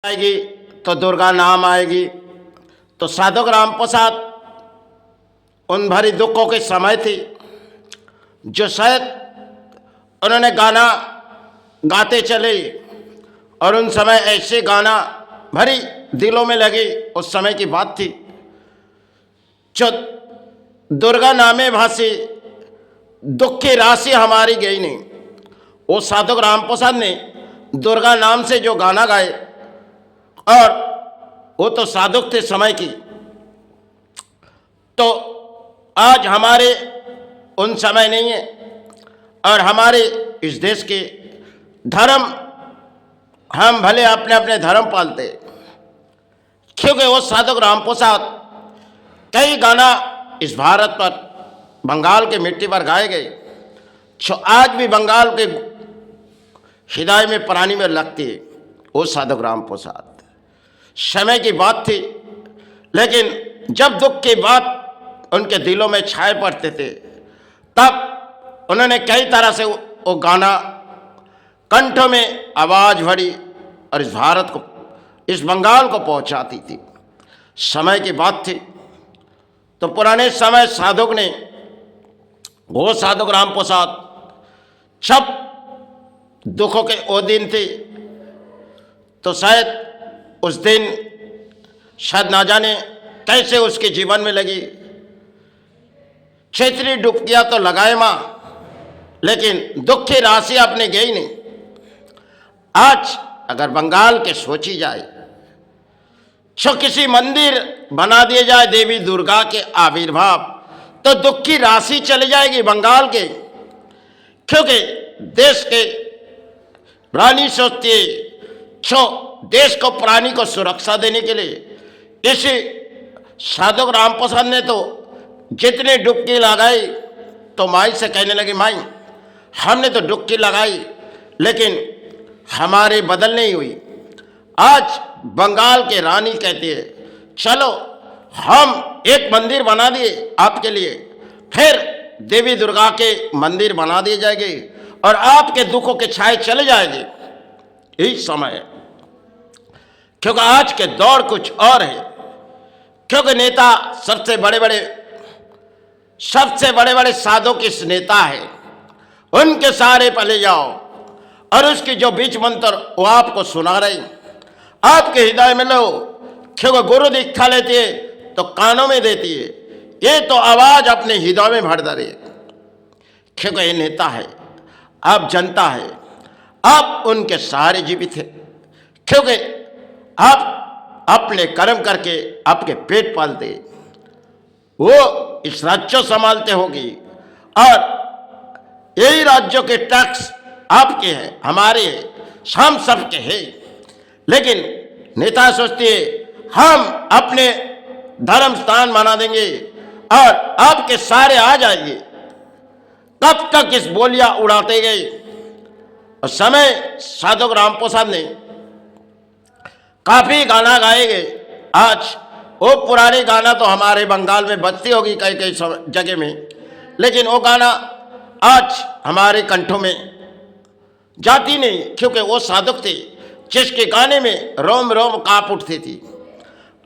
आएगी तो दुर्गा नाम आएगी। तो साधक राम प्रसाद उन भरी दुखों के समय थी जो शायद उन्होंने गाना गाते चले और उन समय ऐसे गाना भरी दिलों में लगे। उस समय की बात थी जो दुर्गा नामे भासी दुख की राशि हमारी गई नहीं। वो साधक राम प्रसाद ने दुर्गा नाम से जो गाना गाए, और वो तो साधक थे समय की। तो आज हमारे उन समय नहीं है, और हमारे इस देश के धर्म, हम भले अपने अपने धर्म पालते, क्योंकि वो साधक राम प्रसाद कई गाना इस भारत पर बंगाल के मिट्टी पर गाए गए जो आज भी बंगाल के हृदय में प्राणी में लगती है। वो साधक राम प्रसाद समय की बात थी, लेकिन जब दुख की बात उनके दिलों में छाए पड़ते थे तब उन्होंने कई तरह से वो गाना कंठों में आवाज भरी और इस भारत को, इस बंगाल को पहुंचाती थी। समय की बात थी तो पुराने समय साधक ने, वो साधक राम प्रसाद जब दुखों के वो दिन थे तो शायद उस दिन शायद ना जाने कैसे उसके जीवन में लगी। क्षेत्रीय डुबकियां तो लगाए मां, लेकिन दुख की राशि अपने गई नहीं। आज अगर बंगाल के सोची जाए जो किसी मंदिर बना दिए जाए देवी दुर्गा के आविर्भाव, तो दुख की राशि चली जाएगी बंगाल के, क्योंकि देश के रानी सोचती है जो देश को, प्राणी को सुरक्षा देने के लिए इसी साधक राम प्रसाद ने तो जितने डुबकी लगाई, तो माई से कहने लगी, माई हमने तो डुबकी लगाई लेकिन हमारे बदल नहीं हुई। आज बंगाल के रानी कहती है चलो हम एक मंदिर बना दिए आपके लिए, फिर देवी दुर्गा के मंदिर बना दिए जाएंगे और आपके दुखों के छाए चले जाएंगे। यही समय है, क्योंकि आज के दौर कुछ और है। क्योंकि नेता सबसे बड़े बड़े साधु किस नेता है, उनके सारे पले जाओ और उसकी जो बीच मंत्र वो आपको सुना रही, आपके हृदय में लो। क्योंकि गुरु दीक्षा लेती है तो कानों में देती है, ये तो आवाज अपने हृदय में भर दे। क्योंकि ये नेता है, आप जनता है, आप उनके सहारे जीवित है। क्योंकि आप अपने कर्म करके आपके पेट पालते, वो इस राज्य संभालते होगी, और यही राज्यों के टैक्स आपके हैं, हमारे हैं, हम सबके हैं। लेकिन नेता सोचती है हम अपने धर्म स्थान बना देंगे और आपके सारे आ जाएंगे। कब तक इस बोलियां उड़ाते गए। और समय साधक राम प्रसाद ने काफी गाना गाए गए। आज वो पुराने गाना तो हमारे बंगाल में बजती होगी कई कई जगह में, लेकिन वो गाना आज हमारे कंठों में जाती नहीं, क्योंकि वो साधक थे जिसके गाने में रोम रोम कांप उठती थी।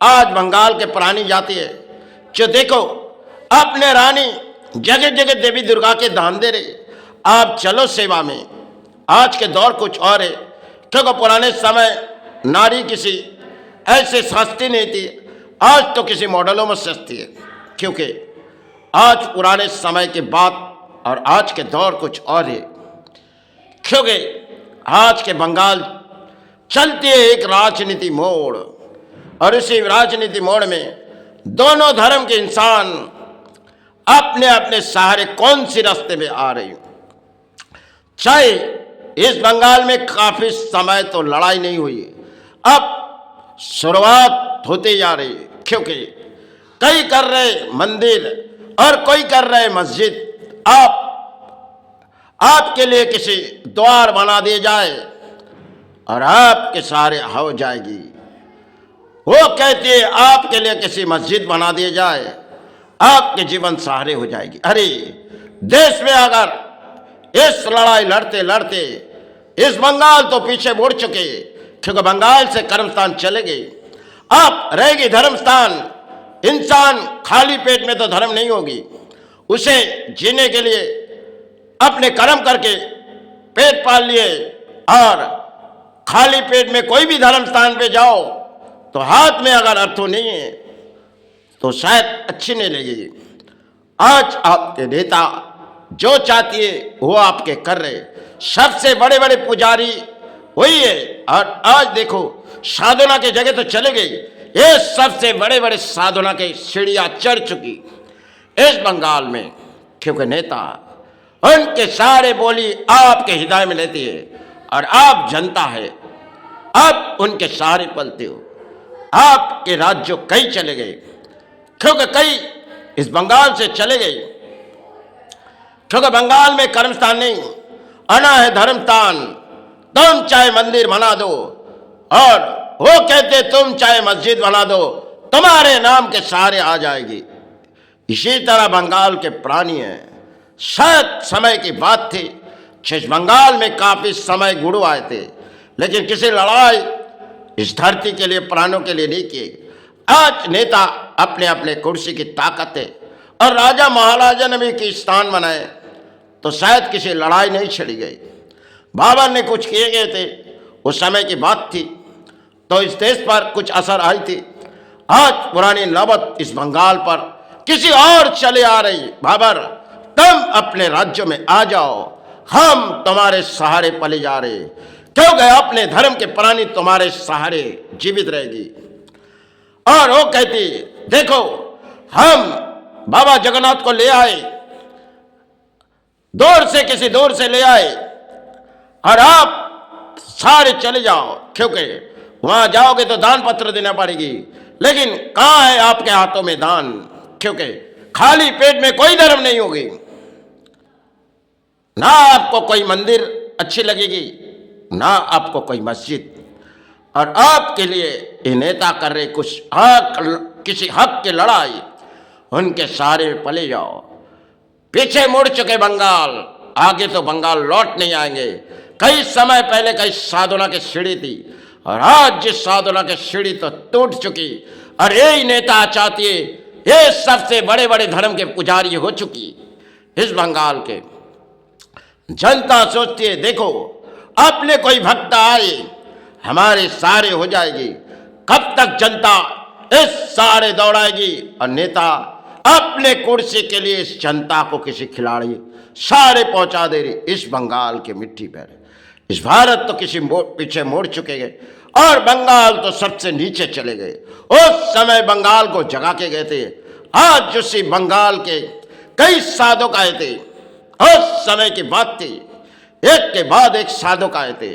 आज बंगाल के प्राणी जाती है जो देखो अपने रानी जगह जगह देवी दुर्गा के दान दे रहे, आप चलो सेवा में। आज के दौर कुछ और है, क्योंकि पुराने समय नारी किसी ऐसे सस्ती नहीं थी, आज तो किसी मॉडलों में सस्ती है। क्योंकि आज पुराने समय के बात और आज के दौर कुछ और है। क्योंकि आज के बंगाल चलती है एक राजनीति मोड़, और इसी राजनीति मोड़ में दोनों धर्म के इंसान अपने अपने सहारे कौन सी रास्ते में आ रही। चाहे इस बंगाल में काफी समय तो लड़ाई नहीं हुई, अब शुरुआत होती जा रही है। क्योंकि कई कर रहे मंदिर और कोई कर रहे मस्जिद। आपके लिए किसी द्वार बना दिए जाए और आपके सारे हो जाएगी। वो कहती है आपके लिए किसी मस्जिद बना दिए जाए, आपके जीवन सहारे हो जाएगी। अरे देश में अगर इस लड़ाई लड़ते लड़ते इस बंगाल तो पीछे मुड़ चुके, क्योंकि बंगाल से कर्मस्थान चले गए, अब रहेगी धर्मस्थान। इंसान खाली पेट में तो धर्म नहीं होगी, उसे जीने के लिए अपने कर्म करके पेट पाल लिए, और खाली पेट में कोई भी धर्म स्थान पे जाओ तो हाथ में अगर अर्थो नहीं है तो शायद अच्छी नहीं लगेगी। आज आपके नेता जो चाहती है वो आपके कर रहे, सबसे बड़े बड़े पुजारी वही है। और आज देखो साधना की जगह तो चले गई, ये सबसे बड़े बड़े साधना के सीढ़ियां चढ़ चुकी इस बंगाल में, क्योंकि नेता उनके सारे बोली आपके हृदय में लेती है और आप जनता है, आप उनके सहारे पलते हो। आपके राज्य कई चले गए, क्योंकि कई इस बंगाल से चले गए, क्योंकि बंगाल में कर्मस्थान नहीं, आना है धर्मस्थान। तुम चाहे मंदिर बना दो, और वो कहते तुम चाहे मस्जिद बना दो, तुम्हारे नाम के सहारे आ जाएगी। इसी तरह बंगाल के प्राणी हैं। शायद समय की बात थी, इस बंगाल में काफी समय गुरु आए थे, लेकिन किसी लड़ाई इस धरती के लिए, प्राणों के लिए नहीं किए। आज नेता अपने अपने कुर्सी की ताकत है, और राजा महाराजा ने भी की स्थान बनाए तो शायद किसी लड़ाई नहीं छिड़ी गई। बाबर ने कुछ किए गए थे, उस समय की बात थी, तो इस देश पर कुछ असर आई थी। आज पुरानी नौबत इस बंगाल पर किसी और चले आ रही। बाबर, तुम अपने राज्य में आ जाओ, हम तुम्हारे सहारे पले जा रहे, क्योंकि अपने धर्म के प्राणी तुम्हारे सहारे जीवित रहेगी। और वो कहती, देखो हम बाबा जगन्नाथ को ले आए, दूर से किसी दूर से ले आए, और आप सारे चले जाओ, क्योंकि वहां जाओगे तो दान पत्र देना पड़ेगी। लेकिन कहां है आपके हाथों में दान, क्योंकि खाली पेट में कोई धर्म नहीं होगी, ना आपको कोई मंदिर अच्छी लगेगी, ना आपको कोई मस्जिद। और आपके लिए ये नेता कर रहे कुछ हक, किसी हक की लड़ाई, उनके सहारे पले जाओ। पीछे मुड़ चुके बंगाल, आगे तो बंगाल लौट नहीं आएंगे। कई समय पहले कई साधना की सीढ़ी थी, और आज जिस साधना की सीढ़ी तो टूट चुकी, और यही नेता चाहती है, ये सबसे बड़े बड़े धर्म के पुजारी हो चुकी इस बंगाल के। जनता सोचती है, देखो अपने कोई भक्त आए हमारे सारे हो जाएगी। कब तक जनता इस सारे दौड़ाएगी, और नेता अपने कुर्सी के लिए इस जनता को किसी खिलाड़ी सारे पहुंचा दे रही इस बंगाल की मिट्टी पर। इस भारत तो किसी पीछे मोड़ चुके गए, और बंगाल तो सबसे नीचे चले गए। उस समय बंगाल को जगा के गए थे, आज उसी बंगाल के कई साधक आए थे। उस समय की बात थी, एक के बाद एक साधक आए थे,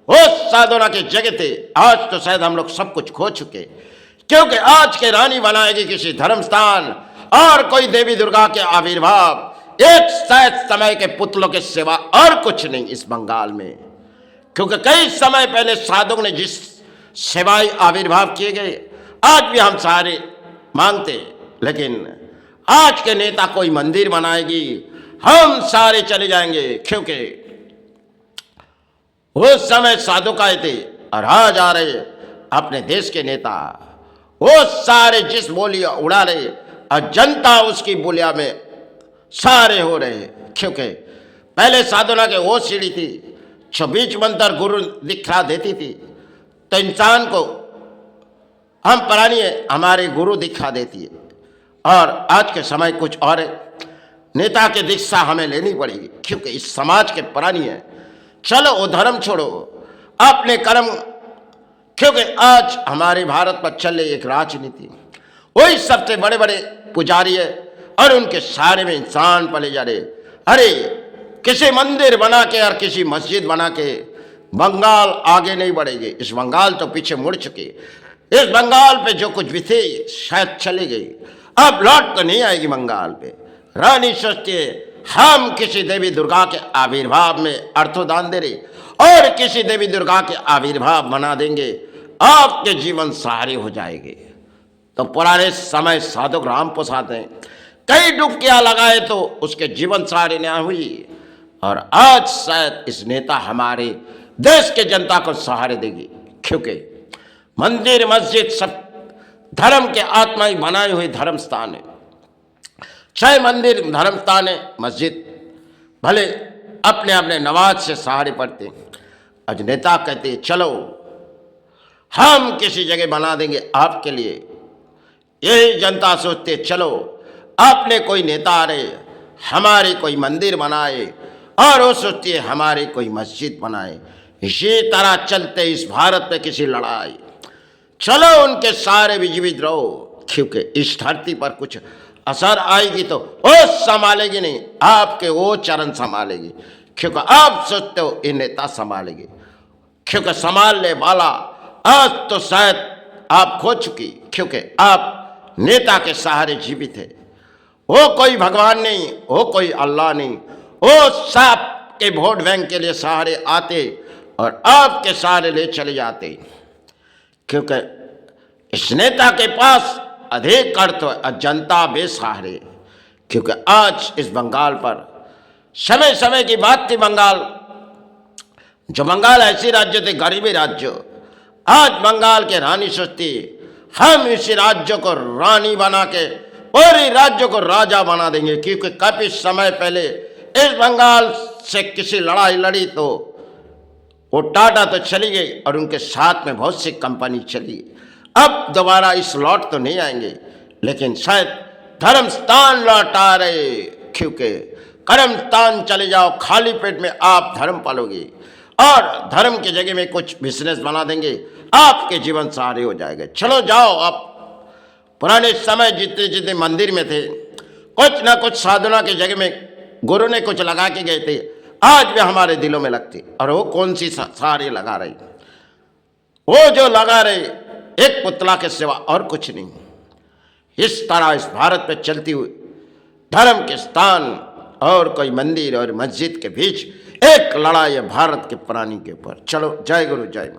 उस साधना की जगह थे। आज तो शायद हम लोग सब कुछ खो चुके, क्योंकि आज के रानी बनाएगी किसी धर्म स्थान, और कोई देवी दुर्गा के आविर्भाव, एक शायद समय के पुतलों के सिवा और कुछ नहीं इस बंगाल में। क्योंकि कई समय पहले साधुओं ने जिस सेवाई आविर्भाव किए गए, आज भी हम सारे मांगते, लेकिन आज के नेता कोई मंदिर बनाएगी, हम सारे चले जाएंगे, क्योंकि उस समय साधु आए थे, और आज आ रहे अपने देश के नेता, वो सारे जिस बोलियां उड़ा रहे, और जनता उसकी बोलिया में सारे हो रहे। क्योंकि पहले साधना के वो सीढ़ी थी, 26 मंत्र गुरु दिखला देती थी, तो इंसान को हम प्राणी हमारे गुरु दिखा देती है। और आज के समय कुछ और है, नेता की दीक्षा हमें लेनी पड़ेगी, क्योंकि इस समाज के प्राणी है। चलो वो धर्म छोड़ो, अपने कर्म, क्योंकि आज हमारे भारत पर चल रही एक राजनीति, वही सबसे बड़े बड़े पुजारी है, और उनके सारे में इंसान पले जा रहे। अरे किसी मंदिर बना के और किसी मस्जिद बना के बंगाल आगे नहीं बढ़ेगी। इस बंगाल तो पीछे मुड़ चुकी, इस बंगाल पे जो कुछ भी थे शायद चली गई, अब लौट तो नहीं आएगी बंगाल पे। रानी सोचती है, हम किसी देवी दुर्गा के आविर्भाव में अर्थोदान दे रहे, और किसी देवी दुर्गा के आविर्भाव बना देंगे, आपके जीवन सहारे हो जाएंगे। तो पुराने समय साधक राम प्रसाद हैं, कई डुबकियां लगाए तो उसके जीवन सहारे न हुई, और आज शायद इस नेता हमारे देश के जनता को सहारे देगी, क्योंकि मंदिर मस्जिद सब धर्म के आत्मा ही बनाए हुए धर्म स्थान है। चाहे मंदिर धर्म स्थान है, मस्जिद भले अपने अपने नमाज से सहारे पढ़ते, आज नेता कहते चलो हम किसी जगह बना देंगे आपके लिए, यही जनता सोचते चलो अपने कोई नेता आ रहे हमारे कोई मंदिर बनाए, और वो सोचती है हमारे कोई मस्जिद बनाए। इसी तरह चलते इस भारत में किसी लड़ाई, चलो उनके सारे भी जीवित रहो, क्योंकि इस धरती पर कुछ असर आएगी तो वो संभालेगी नहीं, आपके वो चरण संभालेगी, क्योंकि आप सोचते हो ये नेता संभालेगी, क्योंकि संभालने वाला आज तो शायद आप खो चुकी, क्योंकि आप नेता के सहारे जीवित है। वो कोई भगवान नहीं, वो कोई अल्लाह नहीं, वो सांप के वोट बैंक के लिए सहारे आते और आपके सहारे ले चले जाते, क्योंकि इस नेता के पास अधिक अर्थ है, जनता बेसहारे। क्योंकि आज इस बंगाल पर समय समय की बात थी, बंगाल जो बंगाल ऐसी राज्य थे गरीबी राज्य, आज बंगाल के रानी सोचती हम इस राज्य को रानी बना के पूरे राज्य को राजा बना देंगे, क्योंकि काफी समय पहले इस बंगाल से किसी लड़ाई लड़ी तो वो टाटा तो चली गई और उनके साथ में बहुत सी कंपनी चली, अब दोबारा इस लौट तो नहीं आएंगे, लेकिन शायद धर्म स्थान लौट आ रहे, क्योंकि कर्म स्थान चले जाओ खाली पेट में आप धर्म पालोगे, और धर्म की जगह में कुछ बिजनेस बना देंगे, आपके जीवन सहारे हो जाएगा। चलो जाओ, आप पुराने समय जितने जितने मंदिर में थे कुछ ना कुछ साधना की जगह में गुरु ने कुछ लगा के गए थे, आज भी हमारे दिलों में लगती, और वो कौन सी सहारे लगा रही, वो जो लगा रहे एक पुतला के सिवा और कुछ नहीं। इस तरह इस भारत में चलती हुई धर्म के स्थान और कोई मंदिर और मस्जिद के बीच एक लड़ाई है भारत के प्राणी के ऊपर। चलो जय गुरु जय।